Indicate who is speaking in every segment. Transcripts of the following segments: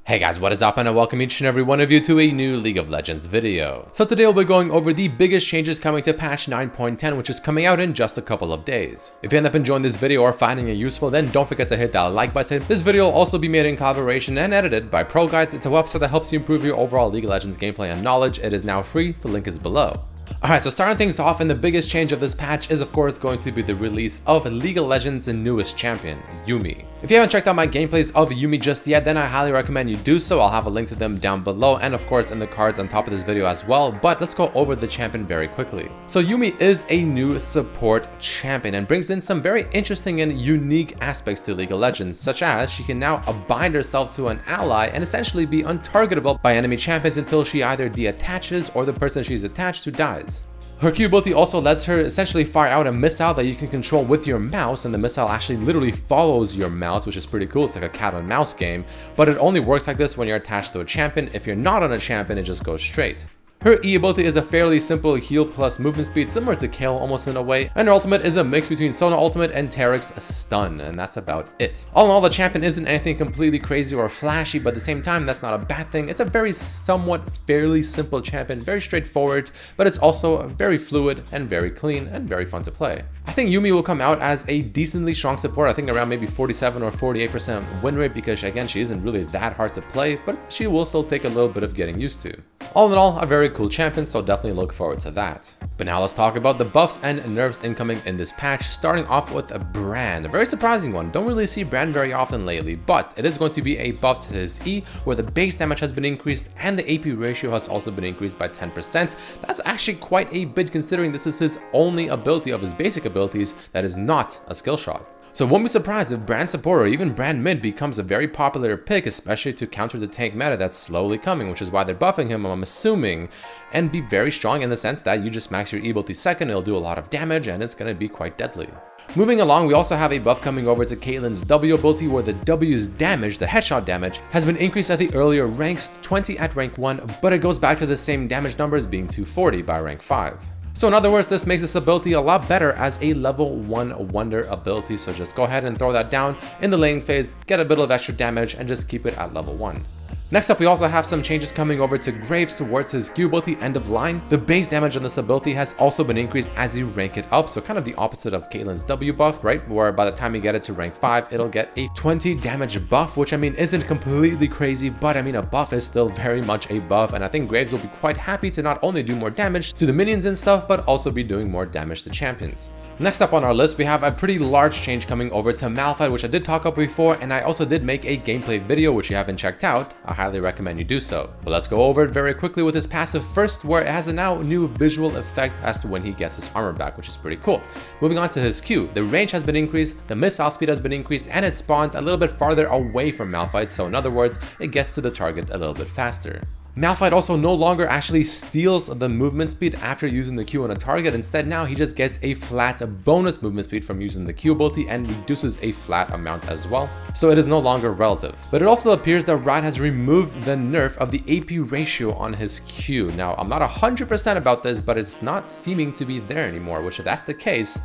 Speaker 1: Hey guys, what is up, and I welcome each and every one of you to a new League of Legends video. So today we'll be going over the biggest changes coming to patch 9.10, which is coming out in just a couple of days. If you end up enjoying this video or finding it useful, then don't forget to hit that like button. This video will also be made in collaboration and edited by Pro Guides. It's a website that helps you improve your overall League of Legends gameplay and knowledge. It is now free, the link is below. Alright, so starting things off, and the biggest change of this patch is of course going to be the release of League of Legends' newest champion, Yuumi. If you haven't checked out my gameplays of Yuumi just yet, then I highly recommend you do so. I'll have a link to them down below and of course in the cards on top of this video as well, but let's go over the champion very quickly. So Yuumi is a new support champion and brings in some very interesting and unique aspects to League of Legends, such as she can now bind herself to an ally and essentially be untargetable by enemy champions until she either deattaches or the person she's attached to dies. Her Q ability also lets her essentially fire out a missile that you can control with your mouse, and the missile actually literally follows your mouse, which is pretty cool. It's like a cat and mouse game, but it only works like this when you're attached to a champion. If you're not on a champion, it just goes straight. Her E ability is a fairly simple heal plus movement speed, similar to Kayle almost in a way, and her ultimate is a mix between Sona ultimate and Tariq's stun, and that's about it. All in all, the champion isn't anything completely crazy or flashy, but at the same time, that's not a bad thing. It's a very fairly simple champion, very straightforward, but it's also very fluid and very clean and very fun to play. I think Yuumi will come out as a decently strong support, I think around maybe 47 or 48% win rate, because again, she isn't really that hard to play, but she will still take a little bit of getting used to. All in all, a very cool champion, so definitely look forward to that. But now let's talk about the buffs and nerfs incoming in this patch, starting off with a Brand. A very surprising one. Don't really see Brand very often lately, but it is going to be a buff to his E, where the base damage has been increased and the AP ratio has also been increased by 10%. That's actually quite a bit considering this is his only ability of his basic abilities that is not a skill shot. So won't be surprised if Brand support or even Brand mid becomes a very popular pick, especially to counter the tank meta that's slowly coming, which is why they're buffing him, I'm assuming, and be very strong in the sense that you just max your E ability second, it'll do a lot of damage, and it's going to be quite deadly. Moving along, we also have a buff coming over to Caitlyn's W ability, where the W's damage, the headshot damage, has been increased at the earlier ranks, 20 at rank 1, but it goes back to the same damage numbers, being 240 by rank 5. So in other words, this makes this ability a lot better as a level 1 wonder ability, so just go ahead and throw that down in the laning phase, get a bit of extra damage, and just keep it at level 1. Next up, we also have some changes coming over to Graves towards his Q ability End of Line. The base damage on this ability has also been increased as you rank it up, so kind of the opposite of Caitlyn's W buff, right? Where by the time you get it to rank 5, it'll get a 20 damage buff, which I mean isn't completely crazy, but I mean a buff is still very much a buff, and I think Graves will be quite happy to not only do more damage to the minions and stuff, but also be doing more damage to champions. Next up on our list, we have a pretty large change coming over to Malphite, which I did talk about before, and I also did make a gameplay video, which you haven't checked out. I highly recommend you do so. But let's go over it very quickly with his passive first, where it has a now new visual effect as to when he gets his armor back, which is pretty cool. Moving on to his Q, the range has been increased, the missile speed has been increased, and it spawns a little bit farther away from Malphite, so in other words, it gets to the target a little bit faster. Malphite also no longer actually steals the movement speed after using the Q on a target. Instead, now he just gets a flat bonus movement speed from using the Q ability and reduces a flat amount as well. So it is no longer relative. But it also appears that Riot has removed the nerf of the AP ratio on his Q. Now, I'm not 100% about this, but it's not seeming to be there anymore, which if that's the case,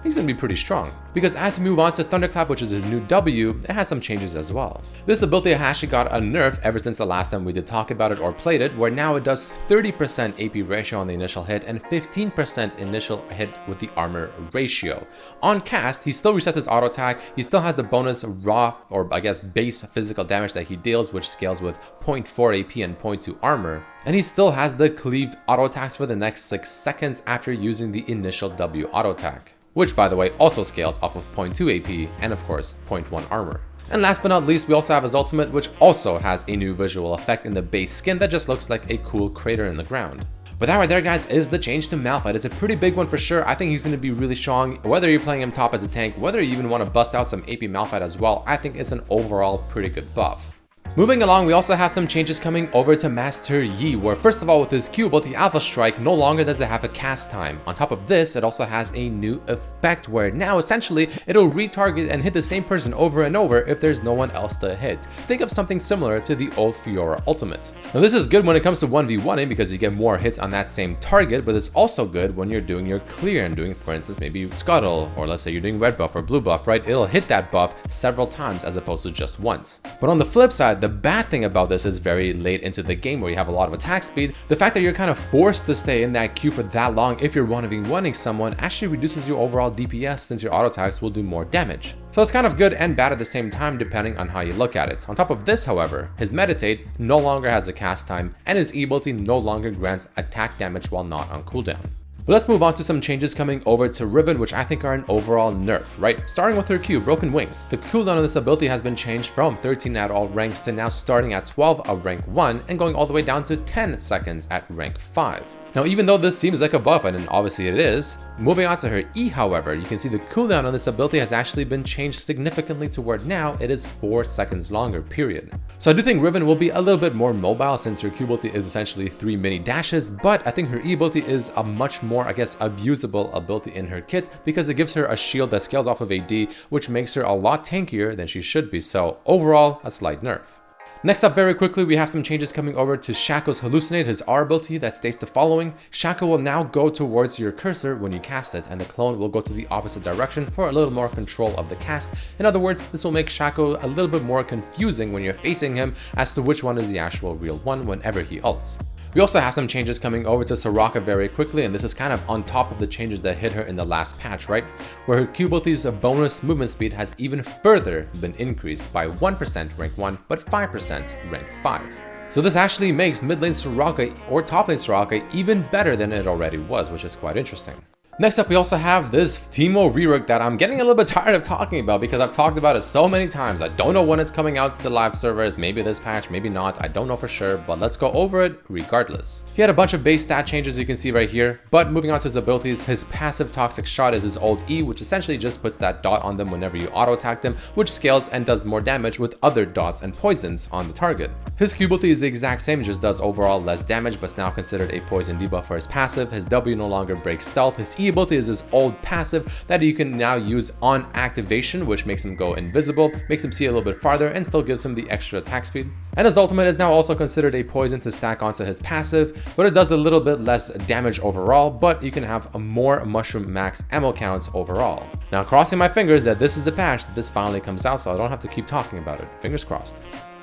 Speaker 1: he's going to be pretty strong. Because as we move on to Thunderclap, which is his new W, it has some changes as well. This ability has actually got a nerf ever since the last time we did talk about it or played it, where now it does 30% AP ratio on the initial hit and 15% initial hit with the armor ratio. On cast, he still resets his auto attack, he still has the bonus raw, or I guess base physical damage that he deals, which scales with 0.4 AP and 0.2 armor. And he still has the cleaved auto attacks for the next 6 seconds after using the initial W auto attack, which by the way also scales off of 0.2 AP and of course 0.1 armor. And last but not least, we also have his ultimate, which also has a new visual effect in the base skin that just looks like a cool crater in the ground. But that right there, guys, is the change to Malphite. It's a pretty big one for sure. I think he's going to be really strong, whether you're playing him top as a tank, whether you even want to bust out some AP Malphite as well. I think it's an overall pretty good buff. Moving along, we also have some changes coming over to Master Yi, where first of all, with his Q ability Alpha Strike, no longer does it have a cast time. On top of this, it also has a new effect where now essentially it'll retarget and hit the same person over and over if there's no one else to hit. Think of something similar to the old Fiora ultimate. Now this is good when it comes to 1v1ing because you get more hits on that same target, but it's also good when you're doing your clear and doing, for instance, maybe Scuttle, or let's say you're doing red buff or blue buff, right? It'll hit that buff several times as opposed to just once. But on the flip side, the bad thing about this is very late into the game where you have a lot of attack speed, the fact that you're kind of forced to stay in that queue for that long if you're 1v1ing someone actually reduces your overall DPS since your auto attacks will do more damage. So it's kind of good and bad at the same time depending on how you look at it. On top of this, however, his meditate no longer has a cast time and his ability no longer grants attack damage while not on cooldown. But let's move on to some changes coming over to Riven, which I think are an overall nerf, right? Starting with her Q, Broken Wings. The cooldown of this ability has been changed from 13 at all ranks to now starting at 12 at rank 1 and going all the way down to 10 seconds at rank 5. Now, even though this seems like a buff, and obviously it is, moving on to her E, however, you can see the cooldown on this ability has actually been changed significantly to where now it is 4 seconds longer, period. So I do think Riven will be a little bit more mobile since her Q ability is essentially 3 mini dashes, but I think her E ability is a much more, I guess, abusable ability in her kit because it gives her a shield that scales off of AD, which makes her a lot tankier than she should be. So overall, a slight nerf. Next up, very quickly, we have some changes coming over to Shackles Hallucinate, his R ability that states the following. Shackle will now go towards your cursor when you cast it, and the clone will go to the opposite direction for a little more control of the cast. In other words, this will make Shackle a little bit more confusing when you're facing him as to which one is the actual real one whenever he ults. We also have some changes coming over to Soraka very quickly, and this is kind of on top of the changes that hit her in the last patch, right? Where her Q ability's bonus movement speed has even further been increased by 1% rank 1, but 5% rank 5. So this actually makes mid lane Soraka or top lane Soraka even better than it already was, which is quite interesting. Next up, we also have this Teemo rework that I'm getting a little bit tired of talking about because I've talked about it so many times. I don't know when it's coming out to the live servers, maybe this patch, maybe not, I don't know for sure, but let's go over it regardless. He had a bunch of base stat changes you can see right here, but moving on to his abilities, his passive Toxic Shot is his old E, which essentially just puts that dot on them whenever you auto attack them, which scales and does more damage with other dots and poisons on the target. His Q ability is the exact same, just does overall less damage, but it's now considered a poison debuff for his passive. His W no longer breaks stealth. His E ability is his old passive that you can now use on activation, which makes him go invisible, makes him see a little bit farther, and still gives him the extra attack speed. And his ultimate is now also considered a poison to stack onto his passive, but it does a little bit less damage overall, but you can have a more mushroom max ammo counts overall. Now, crossing my fingers that this is the patch that this finally comes out, so I don't have to keep talking about it. Fingers crossed.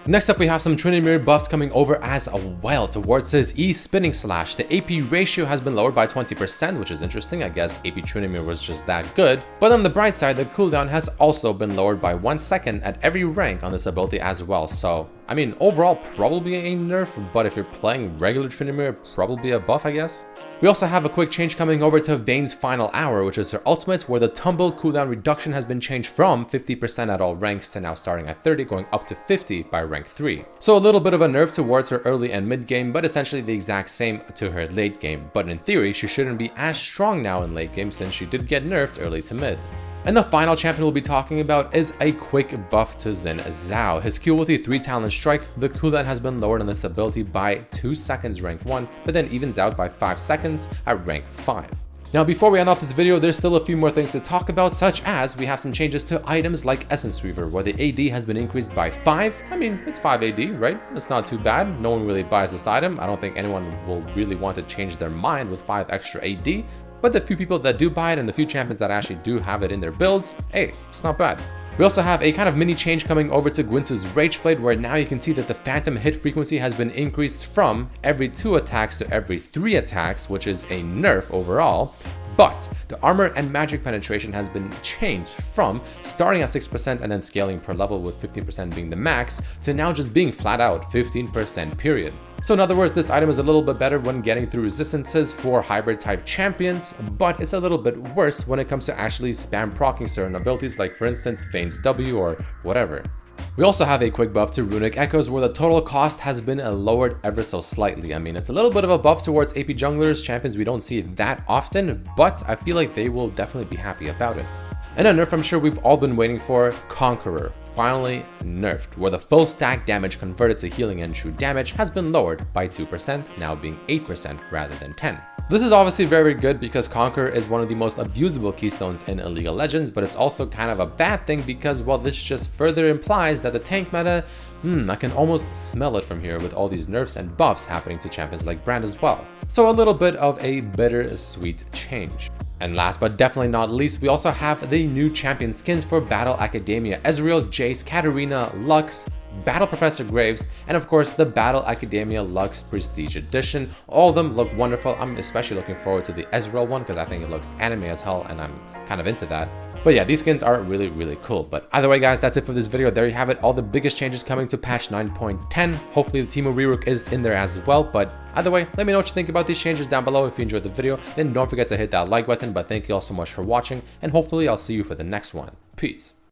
Speaker 1: Next up, we have some Tryndamere buffs coming over as well towards his E spinning slash. The AP ratio has been lowered by 20%, which is interesting. I guess AP Tryndamere was just that good. But on the bright side, the cooldown has also been lowered by 1 second at every rank on this ability as well. So, I mean, overall, probably a nerf, but if you're playing regular Tryndamere, probably a buff, I guess. We also have a quick change coming over to Vayne's Final Hour, which is her ultimate, where the tumble cooldown reduction has been changed from 50% at all ranks to now starting at 30, going up to 50 by rank 3. So a little bit of a nerf towards her early and mid game, but essentially the exact same to her late game. But in theory, she shouldn't be as strong now in late game since she did get nerfed early to mid. And the final champion we'll be talking about is a quick buff to Xin Zhao. His Q ability 3 Talent Strike, the cooldown has been lowered on this ability by 2 seconds rank 1, but then evens out by 5 seconds at rank 5. Now, before we end off this video, there's still a few more things to talk about, such as we have some changes to items like Essence Weaver, where the AD has been increased by 5. I mean, it's 5 AD, right? It's not too bad. No one really buys this item. I don't think anyone will really want to change their mind with 5 extra AD. But the few people that do buy it and the few champions that actually do have it in their builds, hey, it's not bad. We also have a kind of mini change coming over to Gwynsu's Rage Blade, where now you can see that the phantom hit frequency has been increased from every 2 attacks to every 3 attacks, which is a nerf overall. But the armor and magic penetration has been changed from starting at 6% and then scaling per level with 15% being the max to now just being flat out 15% period. So in other words, this item is a little bit better when getting through resistances for hybrid type champions, but it's a little bit worse when it comes to actually spam proccing certain abilities like, for instance, Vayne's W or whatever. We also have a quick buff to Runic Echoes, where the total cost has been lowered ever so slightly. I mean, it's a little bit of a buff towards AP junglers, champions we don't see that often, but I feel like they will definitely be happy about it. And a nerf I'm sure we've all been waiting for, Conqueror, finally nerfed, where the full stack damage converted to healing and true damage has been lowered by 2%, now being 8% rather than 10%. This is obviously very good because Conqueror is one of the most abusable keystones in League of Legends, but it's also kind of a bad thing because, well, this just further implies that the tank meta, I can almost smell it from here with all these nerfs and buffs happening to champions like Brand as well. So a little bit of a bittersweet change. And last but definitely not least, we also have the new champion skins for Battle Academia: Ezreal, Jace, Katarina, Lux, Battle Professor Graves, and of course the Battle Academia Lux Prestige Edition. All of them look wonderful. I'm especially looking forward to the Ezreal one because I think it looks anime as hell and I'm kind of into that. But yeah, these skins are really, really cool. But either way, guys, that's it for this video. There you have it. All the biggest changes coming to patch 9.10. Hopefully the Teemo rework is in there as well. But either way, let me know what you think about these changes down below. If you enjoyed the video, then don't forget to hit that like button. But thank you all so much for watching. And hopefully I'll see you for the next one. Peace.